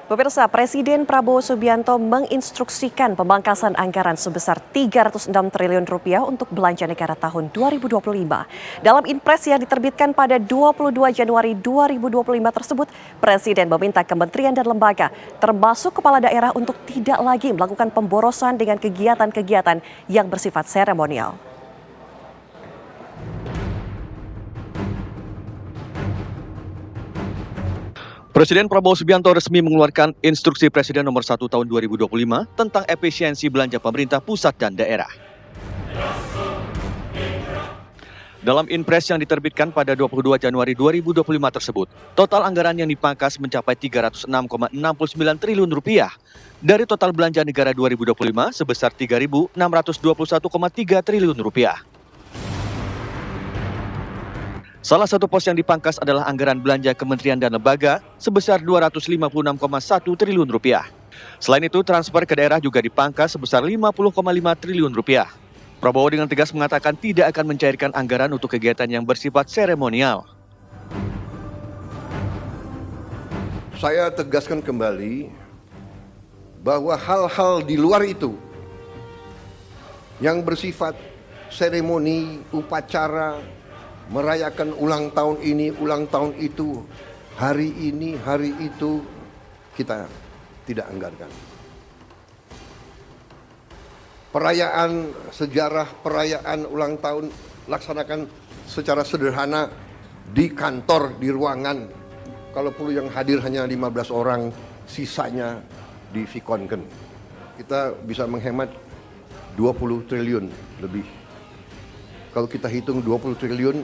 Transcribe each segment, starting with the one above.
Pemirsa, Presiden Prabowo Subianto menginstruksikan pemangkasan anggaran sebesar 306 triliun rupiah untuk belanja negara tahun 2025. Dalam impres yang diterbitkan pada 22 Januari 2025 tersebut, Presiden meminta kementerian dan lembaga, termasuk kepala daerah untuk tidak lagi melakukan pemborosan dengan kegiatan-kegiatan yang bersifat seremonial. Presiden Prabowo Subianto resmi mengeluarkan Instruksi Presiden Nomor 1 Tahun 2025 tentang efisiensi belanja pemerintah pusat dan daerah. Dalam Inpres yang diterbitkan pada 22 Januari 2025 tersebut, total anggaran yang dipangkas mencapai 306,69 triliun rupiah dari total belanja negara 2025 sebesar 3.621,3 triliun rupiah. Salah satu pos yang dipangkas adalah anggaran belanja kementerian dan lembaga sebesar 256,1 triliun rupiah. Selain itu, transfer ke daerah juga dipangkas sebesar 50,5 triliun rupiah. Prabowo dengan tegas mengatakan tidak akan mencairkan anggaran untuk kegiatan yang bersifat seremonial. Saya tegaskan kembali bahwa hal-hal di luar itu yang bersifat seremoni, upacara, merayakan ulang tahun ini, ulang tahun itu, hari ini, hari itu, kita tidak anggarkan. Perayaan sejarah, perayaan ulang tahun, laksanakan secara sederhana di kantor, di ruangan. Kalau perlu yang hadir hanya 15 orang, sisanya di Vikonken. Kita bisa menghemat 20 triliun lebih. Kalau kita hitung 20 triliun,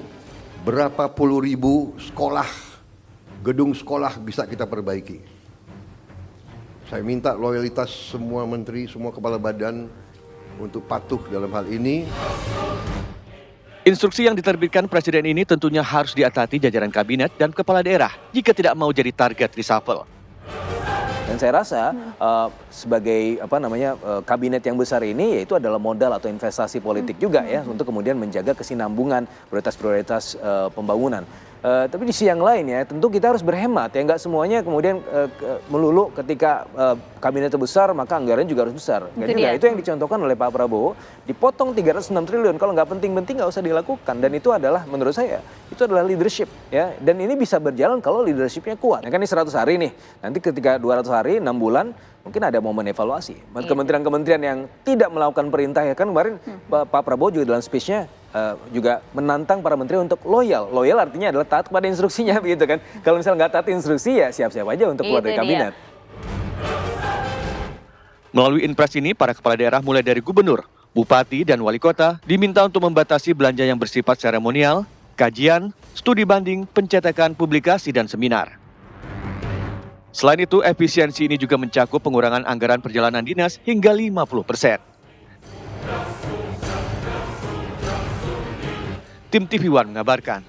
berapa puluh ribu sekolah, gedung sekolah bisa kita perbaiki. Saya minta loyalitas semua menteri, semua kepala badan untuk patuh dalam hal ini. Instruksi yang diterbitkan Presiden ini tentunya harus diataati jajaran kabinet dan kepala daerah jika tidak mau jadi target reshuffle. Dan saya rasa sebagai kabinet yang besar ini yaitu adalah modal atau investasi politik juga ya untuk kemudian menjaga kesinambungan prioritas-prioritas pembangunan. Tapi di sisi yang lain ya tentu kita harus berhemat ya, nggak semuanya kemudian melulu ketika kabinet besar maka anggaran juga harus besar. Itu yang dicontohkan oleh Pak Prabowo, dipotong 306 triliun kalau nggak penting-penting nggak usah dilakukan, dan itu adalah menurut saya itu adalah leadership ya, dan ini bisa berjalan kalau leadershipnya kuat. Ya kan ini 100 hari nih, nanti ketika 200 hari 6 bulan mungkin ada momen evaluasi. Kementerian-kementerian yang tidak melakukan perintah ya kan kemarin Pak Prabowo juga dalam speech-nya juga menantang para menteri untuk loyal. Loyal artinya adalah taat kepada instruksinya begitu kan. Kalau misalnya nggak taat instruksi ya siap-siap aja untuk keluar dari kabinet. Melalui Inpres ini, para kepala daerah mulai dari gubernur, bupati, dan wali kota diminta untuk membatasi belanja yang bersifat seremonial, kajian, studi banding, pencetakan, publikasi, dan seminar. Selain itu, efisiensi ini juga mencakup pengurangan anggaran perjalanan dinas hingga 50%. Tim TV One mengabarkan.